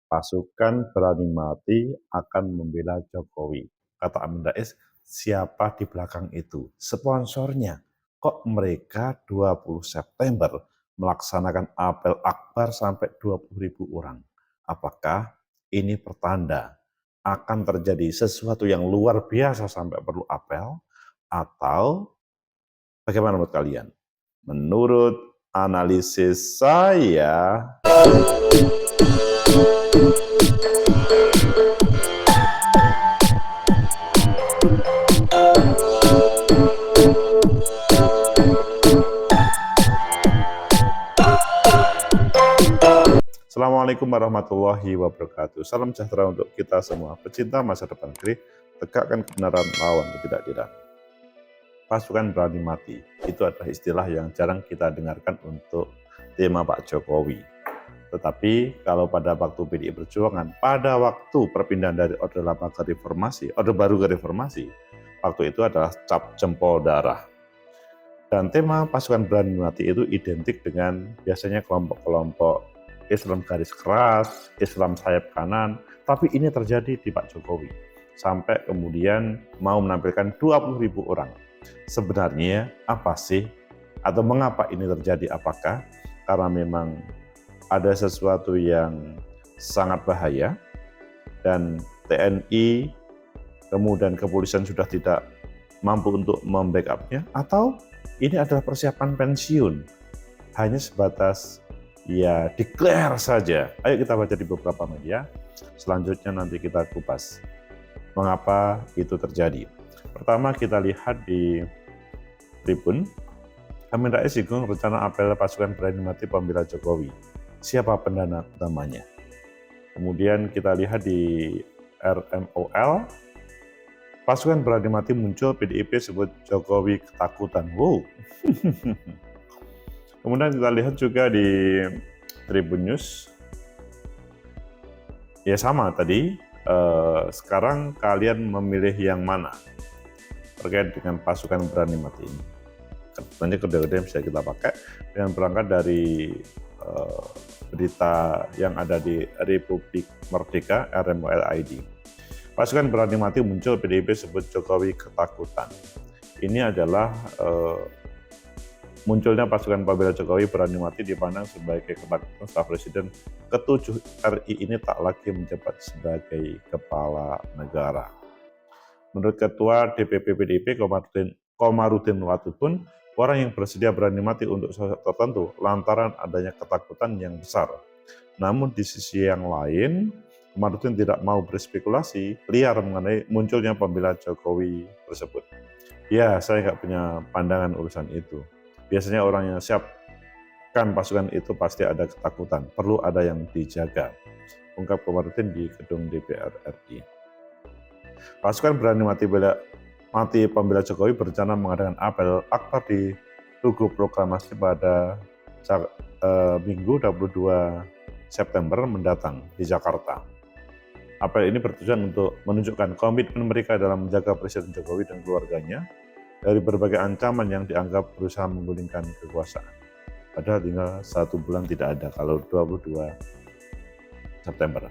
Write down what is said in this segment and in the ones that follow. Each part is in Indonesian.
Pasukan berani mati akan membela Jokowi. Kata Amin Rais, siapa di belakang itu? Sponsornya. Kok mereka 20 September melaksanakan apel akbar sampai 20.000 orang? Apakah ini pertanda akan terjadi sesuatu yang luar biasa sampai perlu apel? Atau bagaimana menurut kalian? Menurut analisis saya, Assalamualaikum warahmatullahi wabarakatuh. Salam sejahtera untuk kita semua. Pecinta masa depan negeri, tegakkan kebenaran, lawan ketidakadilan. Pasukan berani mati, itu adalah istilah yang jarang kita dengarkan untuk tema Pak Jokowi. Tetapi kalau pada waktu PDI Perjuangan, pada waktu perpindahan dari Orde Lama ke Reformasi, Orde Baru ke Reformasi, waktu itu adalah cap jempol darah. Dan tema pasukan berani mati itu identik dengan biasanya kelompok-kelompok Islam garis keras, Islam sayap kanan, tapi ini terjadi di Pak Jokowi. Sampai kemudian mau menampilkan 20.000 orang. Sebenarnya apa sih? Atau mengapa ini terjadi? Apakah karena memang ada sesuatu yang sangat bahaya dan TNI kemudian kepolisian sudah tidak mampu untuk membackupnya, atau ini adalah persiapan pensiun hanya sebatas ya declare saja. Ayo kita baca di beberapa media, selanjutnya nanti kita kupas mengapa itu terjadi. Pertama kita lihat di Tribun, Amin Rais singgung rencana apel pasukan berani mati pembela Jokowi. Siapa pendana utamanya? Kemudian kita lihat di RMOL, pasukan berani mati muncul, PDIP sebut Jokowi ketakutan. Wow. Kemudian kita lihat juga di Tribun News, ya sama tadi, sekarang kalian memilih yang mana terkait dengan pasukan berani mati ini. Tentunya kedua-duanya bisa kita pakai dengan berangkat dari berita yang ada di Republik Merdeka RMOL ID. Pasukan berani mati muncul, PDIP sebut Jokowi ketakutan. Ini adalah munculnya pasukan pembela Jokowi berani mati dipandang sebagai ketakutan staf Presiden ke-7 RI ini tak lagi menjabat sebagai kepala negara. Menurut Ketua DPP PDIP Komarudin Watubun, orang yang bersedia berani mati untuk sosok tertentu lantaran adanya ketakutan yang besar. Namun di sisi yang lain, Komarudin tidak mau berspekulasi liar mengenai munculnya pembela Jokowi tersebut. Ya, saya nggak punya pandangan urusan itu. Biasanya orang yang siapkan pasukan itu pasti ada ketakutan, perlu ada yang dijaga, ungkap Komarudin di gedung DPR RI. Pasukan berani mati pembela Jokowi berencana mengadakan apel akbar di Tugu Proklamasi pada Minggu 22 September mendatang di Jakarta. Apel ini bertujuan untuk menunjukkan komitmen mereka dalam menjaga Presiden Jokowi dan keluarganya dari berbagai ancaman yang dianggap berusaha menggulingkan kekuasaan. Padahal tinggal 1 bulan tidak ada kalau 22 September.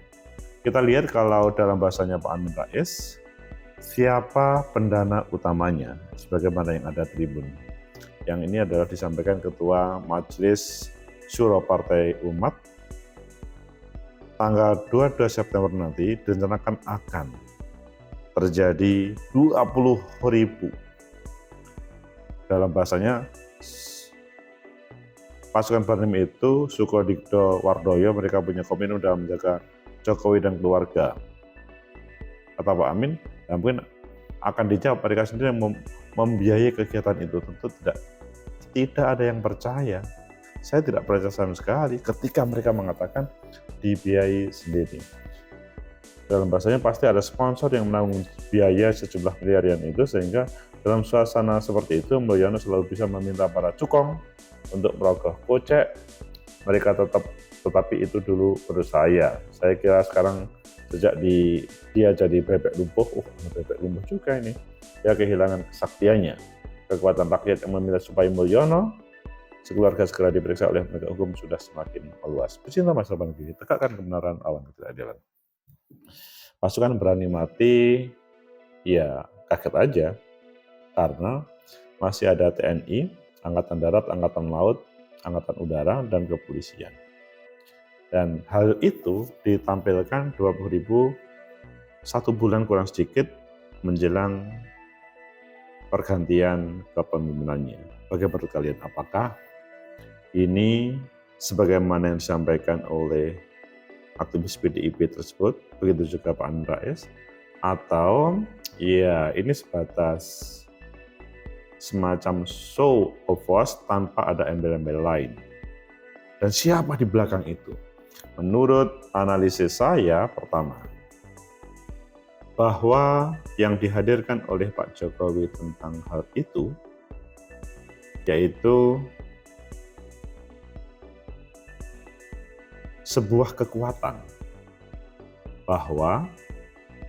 Kita lihat kalau dalam bahasanya Pak Amin Rais, siapa pendana utamanya sebagaimana yang ada Tribun. Yang ini adalah disampaikan Ketua Majelis Syuro Partai Umat. Tanggal 22 September nanti direncanakan akan terjadi 20.000. Dalam bahasanya, pasukan berani itu Sukodikdo Wardoyo, mereka punya komitmen dalam menjaga Jokowi dan keluarga. Kata Pak Amin, dan mungkin akan dijawab mereka sendiri yang membiayai kegiatan itu. Tentu tidak ada yang percaya. Saya tidak percaya sama sekali ketika mereka mengatakan dibiayai sendiri. Dalam bahasanya pasti ada sponsor yang menanggung biaya sejumlah miliaran itu, sehingga dalam suasana seperti itu Mulyono selalu bisa meminta para cukong untuk merogoh kocek. Mereka tetapi itu dulu menurut saya kira sekarang sejak dia jadi bebek lumpuh, bebek lumpuh juga ini, dia kehilangan kesaktiannya. Kekuatan rakyat yang memilih supaya Mulyono sekeluarga segera diperiksa oleh penegak hukum sudah semakin meluas. Pecinta masa depan negeri, tegakkan kebenaran, lawan ketidakadilan. Pasukan berani mati, ya kaget aja, karena masih ada TNI, Angkatan Darat, Angkatan Laut, Angkatan Udara, dan kepolisian. Dan hal itu ditampilkan 20.000 1 bulan kurang sedikit menjelang pergantian kepemimpinannya. Bagaimana menurut kalian? Apakah ini sebagaimana yang disampaikan oleh aktivis PDIP tersebut, begitu juga Pak Amin Rais, atau ya ini sebatas semacam show of force tanpa ada embel-embel lain? Dan siapa di belakang itu? Menurut analisis saya, pertama, bahwa yang dihadirkan oleh Pak Jokowi tentang hal itu yaitu sebuah kekuatan bahwa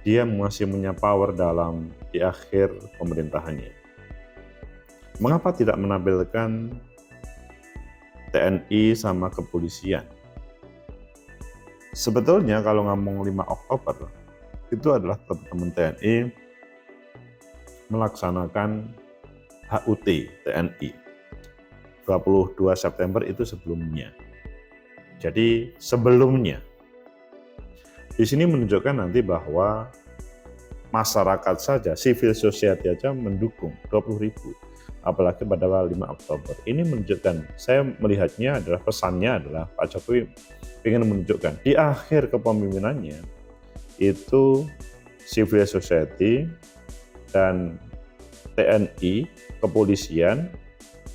dia masih punya power di akhir pemerintahannya. Mengapa tidak menampilkan TNI sama kepolisian? Sebetulnya kalau ngomong 5 Oktober, itu adalah teman-teman TNI melaksanakan HUT TNI. 22 September itu sebelumnya. Jadi sebelumnya. Di sini menunjukkan nanti bahwa masyarakat saja, civil society aja mendukung 20.000. Apalagi pada 5 Oktober. Ini menunjukkan, saya melihatnya adalah pesannya adalah Pak Jokowi ingin menunjukkan di akhir kepemimpinannya itu civil society dan TNI, kepolisian,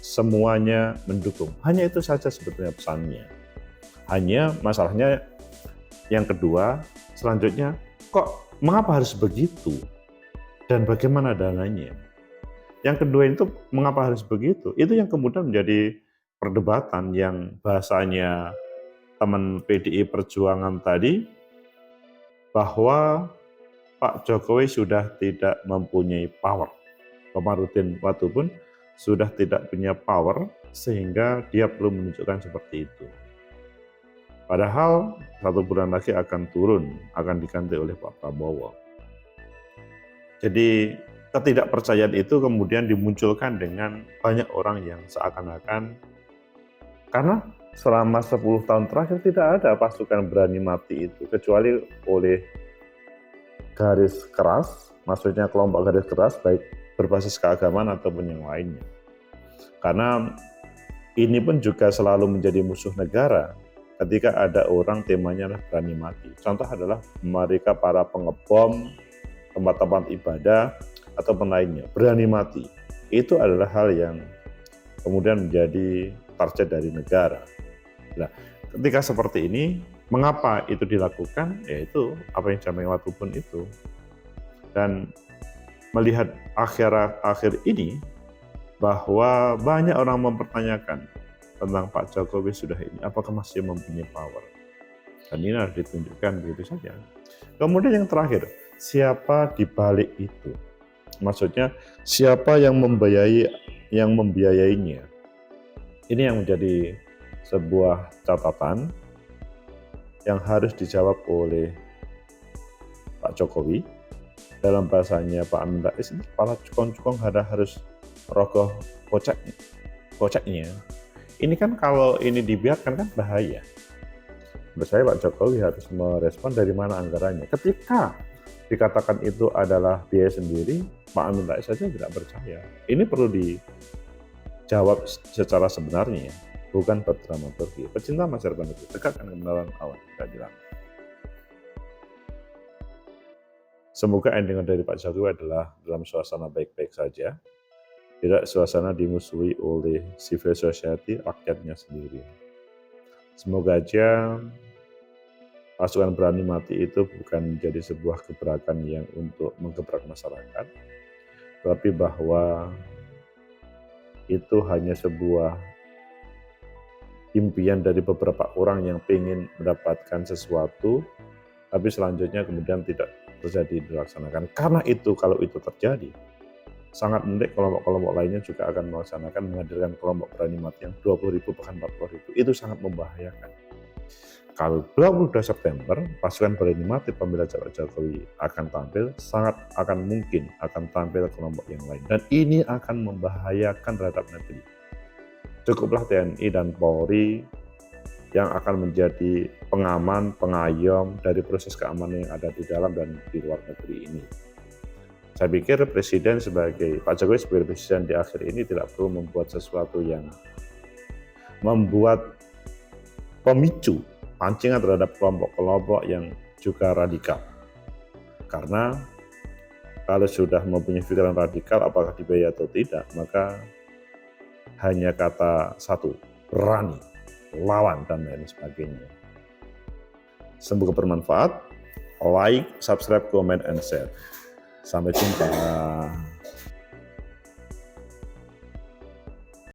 semuanya mendukung. Hanya itu saja sebetulnya pesannya. Hanya masalahnya yang kedua, selanjutnya kok mengapa harus begitu? Dan bagaimana dananya? Yang kedua itu mengapa harus begitu? Itu yang kemudian menjadi perdebatan yang bahasanya teman PDI Perjuangan tadi, bahwa Pak Jokowi sudah tidak mempunyai power. Komarudin Wattu pun sudah tidak punya power sehingga dia perlu menunjukkan seperti itu. Padahal 1 bulan lagi akan turun, akan diganti oleh Pak Prabowo. Jadi ketidakpercayaan itu kemudian dimunculkan dengan banyak orang yang seakan-akan, karena selama 10 tahun terakhir tidak ada pasukan berani mati itu, kecuali oleh garis keras, maksudnya kelompok garis keras baik berbasis keagamaan ataupun yang lainnya. Karena ini pun juga selalu menjadi musuh negara ketika ada orang temanya adalah berani mati. Contoh adalah mereka para pengebom tempat-tempat ibadah ataupun lainnya, berani mati. Itu adalah hal yang kemudian menjadi target dari negara. Nah, ketika seperti ini, mengapa itu dilakukan? Yaitu apa yang disampaikan Wattu pun itu. Dan melihat akhir ini, bahwa banyak orang mempertanyakan tentang Pak Jokowi sudah ini, apakah masih mempunyai power? Dan ini harus ditunjukkan begitu saja. Kemudian yang terakhir, siapa di balik itu? Maksudnya siapa yang membiayainya? Ini yang menjadi sebuah catatan yang harus dijawab oleh Pak Jokowi. Dalam bahasanya Pak Amin Rais, ini kepala cukong-cukong harus rogoh koceknya. Ini kan kalau ini dibiarkan kan bahaya. Menurut saya Pak Jokowi harus merespon dari mana anggarannya. Ketika dikatakan itu adalah biaya sendiri, Pak Amin Rais saja tidak percaya. Ini perlu dijawab secara sebenarnya, bukan berdramaturgi. Pecinta masa depan itu tegakkan kebenaran, lawan keadilan. Semoga ending dari Pak Jokowi adalah dalam suasana baik-baik saja, tidak suasana dimusuhi oleh civil society, rakyatnya sendiri. Semoga aja pasukan berani mati itu bukan menjadi sebuah gebrakan yang untuk menggebrak masyarakat, tapi bahwa itu hanya sebuah impian dari beberapa orang yang ingin mendapatkan sesuatu, tapi selanjutnya kemudian tidak terjadi dilaksanakan. Karena itu, kalau itu terjadi, sangat mungkin kelompok-kelompok lainnya juga akan melaksanakan menghadirkan kelompok berani mati yang 20.000 bahkan 40.000. Itu sangat membahayakan. Kalau 22 September pasukan berani mati pembela Pak Jokowi akan tampil, sangat akan mungkin akan tampil kelompok yang lain. Dan ini akan membahayakan terhadap negeri. Cukuplah TNI dan Polri yang akan menjadi pengaman, pengayom dari proses keamanan yang ada di dalam dan di luar negeri ini. Saya pikir Pak Jokowi sebagai presiden di akhir ini tidak perlu membuat sesuatu yang membuat pemicu, pancingan terhadap kelompok-kelompok yang juga radikal. Karena kalau sudah mempunyai pikiran radikal, apakah dibayar atau tidak, maka hanya kata satu, berani, lawan, dan lain sebagainya. Semoga bermanfaat. Like, subscribe, comment, and share. Sampai jumpa.